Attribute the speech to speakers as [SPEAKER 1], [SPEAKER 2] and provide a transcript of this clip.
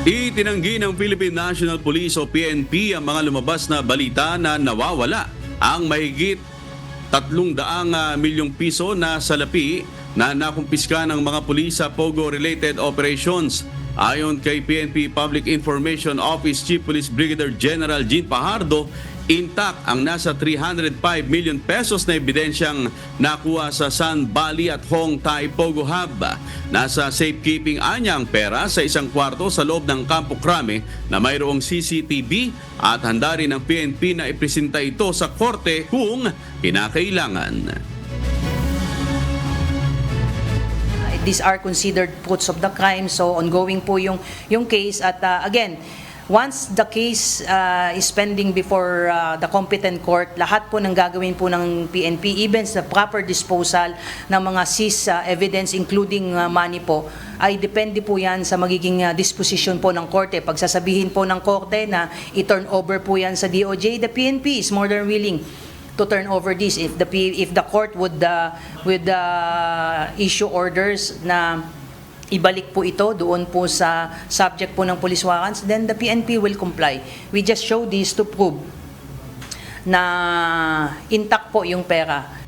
[SPEAKER 1] Itinanggi ng Philippine National Police o PNP ang mga lumabas na balita na nawawala ang mahigit 300 milyong piso na salapi na nakumpiska ng mga pulis sa Pogo-related operations. Ayon kay PNP Public Information Office Chief Police Brigadier General Jean Pajardo, intact ang nasa 305 million pesos na ebidensyang nakuha sa Sun Valley at Hong Tai Pogo Hub. Nasa safekeeping anya ang pera sa isang kwarto sa loob ng Campo Crame na mayroong CCTV at handa rin ng PNP na ipresenta ito sa korte kung kinakailangan.
[SPEAKER 2] These are considered fruits of the crime, so ongoing po yung case at again, once the case is pending before the competent court, lahat po ng gagawin po ng PNP, even sa proper disposal ng mga seized evidence including money po, ay depende po yan sa magiging disposition po ng korte. Pag sasabihin po ng korte na i-turn over po yan sa DOJ, the PNP is more than willing to turn over this if the court would issue orders na ibalik po ito doon po sa subject po ng police warrants, then the PNP will comply. We just show this to prove na intact po yung pera.